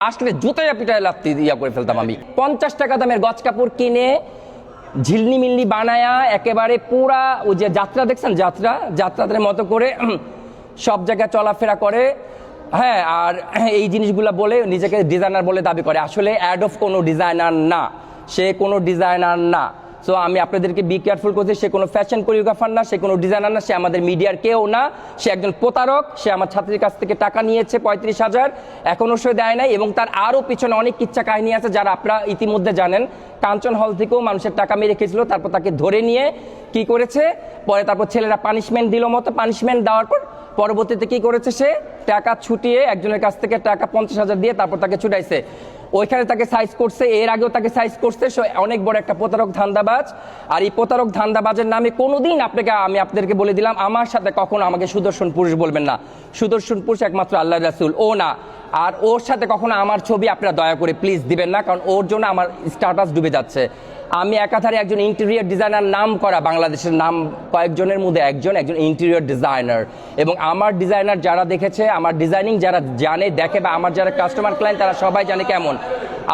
আসলে জুতায় পিটায় লাত্তি ইয়া করে ফেলতাম আমি। 50 টাকা দামের গজ কাপড় কিনে ঝিলনি মিলনি বানায়া একেবারে পুরা ওই যে যাত্রা দেখছেন, যাত্রাদের মতো করে সব জায়গায় চলাফেরা করে। হ্যাঁ, আর এই জিনিসগুলো বলে নিজেকে ডিজাইনার বলে দাবি করে। আসলে অ্যাডফ কোনো ডিজাইনার না, সে কোনো ডিজাইনার না। সো আমি আপনাদেরকে বি কেয়ারফুল করছি, সে কোনো ফ্যাশন কোরিওগ্রাফার না, সে কোনো ডিজাইনার না, সে আমাদের মিডিয়ার কেউ না, সে একজন প্রতারক। সে আমার ছাত্রীর কাছ থেকে টাকা নিয়েছে 35,000, এখনও সে দেয় নাই। এবং তার আরও পিছনে অনেক কিচ্ছা কাহিনী আছে যারা আপনারা ইতিমধ্যে জানেন। কাঞ্চন হল থেকেও মানুষের টাকা মেরে রেখেছিল, তারপর তাকে ধরে নিয়ে কি করেছে, পরে তারপর ছেলেরা পানিশমেন্ট দিল মতো, পানিশমেন্ট দেওয়ার পর পরবর্তীতে কি করেছে, সে টাকা ছুটিয়ে একজনের কাছ থেকে টাকা 50,000 দিয়ে তারপর তাকে ছুটাইছে। ওইখানে তাকে সাইজ করছে, এর আগেও তাকে সাইজ করছে। অনেক বড় একটা প্রতারক ধান্দাবাজ। আর এই প্রতারক ধান্দাবাজের নামে কোনোদিন আমি আপনাদেরকে বলে দিলাম, আমার সাথে কখনো আমাকে সুদর্শন পুরুষ বলবেন না। সুদর্শন পুরুষ একমাত্র আল্লাহ রাসূল, ও না। আর ওর সাথে কখনো আমার ছবি আপনারা দয়া করে প্লিজ দিবেন না, কারণ ওর জন্য আমার স্ট্যাটাস ডুবে যাচ্ছে। আমি একাধারে একজন ইন্টেরিয়র ডিজাইনার, নাম করা বাংলাদেশের নাম কয়েকজনের মধ্যে একজন ইন্টেরিয়র ডিজাইনার। এবং আমার ডিজাইনার যারা দেখেছে, আমার ডিজাইনিং যারা জানে দেখে, বা আমার যারা কাস্টমার ক্লায়েন্ট তারা সবাই জানে কেমন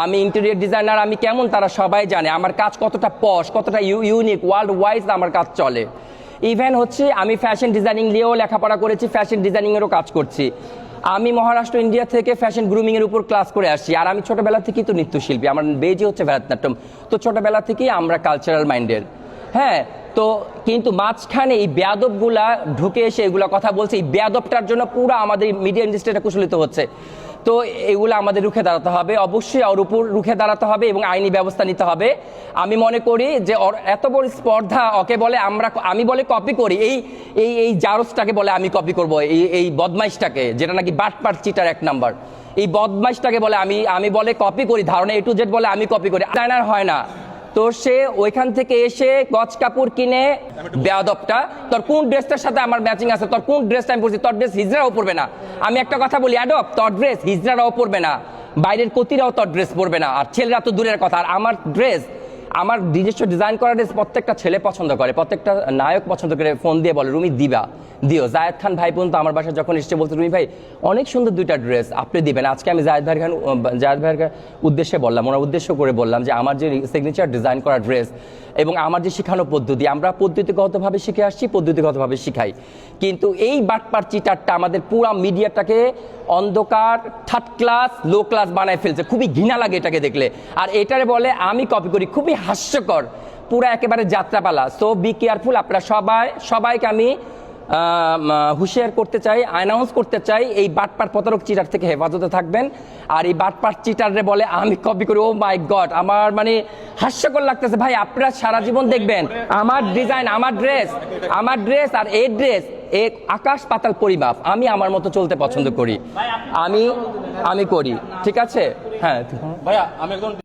আমি ইন্টেরিয়র ডিজাইনার, আমি কেমন তারা সবাই জানে। আমার কাজ কতটা পশ, কতটা ইউনিক, ওয়ার্ল্ড ওয়াইজ আমার কাজ চলে। ইভেন হচ্ছে আমি ফ্যাশন ডিজাইনিং নিয়েও লেখাপড়া করেছি, ফ্যাশন ডিজাইনিংয়েরও কাজ করছি। আমি মহারাষ্ট্র ইন্ডিয়া থেকে ফ্যাশন গ্রুমিংয়ের উপর ক্লাস করে আসছি। আর আমি ছোটোবেলা থেকেই তো নৃত্যশিল্পী, আমার বেজই হচ্ছে ভারতনাট্যম। তো ছোটোবেলা থেকেই আমরা কালচারাল মাইন্ডের। হ্যাঁ, তো কিন্তু মাঝখানে এই বেয়াদবগুলা ঢুকে এসে এগুলো কথা বলছে। এই বেয়াদবটার জন্য পুরো আমাদের মিডিয়া ইন্ডাস্ট্রিটা কুশলিত হচ্ছে। তো এগুলো আমাদের রুখে দাঁড়াতে হবে, অবশ্যই ওর উপর রুখে দাঁড়াতে হবে এবং আইনি ব্যবস্থা নিতে হবে। আমি মনে করি যে এত বড় স্পর্ধা, ওকে বলে আমি বলে কপি করি, এই জারজটাকে বলে আমি কপি করব, এই বদমাইশটাকে, যেটা নাকি বাটপাট চিটার 1 নাম্বার, এই বদমাইশটাকে বলে আমি বলে কপি করি, ধারণা A to Z বলে আমি কপি করি, ডিজাইনার হয় না। তো সে ওইখান থেকে এসে গজ কাপড় কিনে, বেয়াদবটা, তোর কোন ড্রেসটার সাথে আমার ম্যাচিং আছে, তোর কোন ড্রেসটা আমি পরছি, তোর ড্রেস হিজড়াও পরবে না। আমি একটা কথা বলি, অ্যাডব, তোর ড্রেস হিজড়ারাও পরবে না, বাইরের কতিরাও তোর ড্রেস পরবে না, আর ছেলেরা তো দূরের কথা। আর আমার ড্রেস, আমার নিজস্ব ডিজাইন করা ড্রেস প্রত্যেকটা ছেলে পছন্দ করে, প্রত্যেকটা নায়ক পছন্দ করে, ফোন দিয়ে বলে রুমি দিও। জায়েদ খান ভাই পর্যন্ত আমার বাসায় যখন এসে বলতে, রুমি ভাই অনেক সুন্দর 2টা ড্রেস আপনি দিবেন। আজকে আমি জায়েদ ভাইয়ের উদ্দেশ্যে বললাম, ওনার উদ্দেশ্য করে বললাম যে আমার যে সিগনেচার ডিজাইন করা ড্রেস এবং আমার যে শেখানো পদ্ধতি, আমরা পদ্ধতিগতভাবে শিখে আসছি, পদ্ধতিগতভাবে শিখাই। কিন্তু এই বাটপার চিটারটা আমাদের পুরো মিডিয়াটাকে অন্ধকার, থার্ড ক্লাস, লো ক্লাস বানায় ফেলছে। খুবই ঘৃণা লাগে এটাকে দেখলে। আর এটারে বলে আমি কপি করি, খুবই হাস্যকর, পুরা একেবারে যাত্রাপালা। So be careful. আপনারা সবাইকে আমি হুঁশিয়ার করতে চাই, অ্যানাউন্স করতে চাই, এই বাটপার প্রতারক চিটার থেকে হেফাজতে থাকবেন। আর এই বাটপার চিটারে বলে আমি কপি করি, ও মাই গড, আমার মানে হাস্যকর লাগতেছে ভাই। আপনারা সারা জীবন দেখবেন আমার ডিজাইন, আমার ড্রেস আর এই ড্রেস এক আকাশ পাতাল পরিমাপ। আমি আমার মতো চলতে পছন্দ করি, আমি করি, ঠিক আছে। হ্যাঁ ভাইয়া, আমি একদম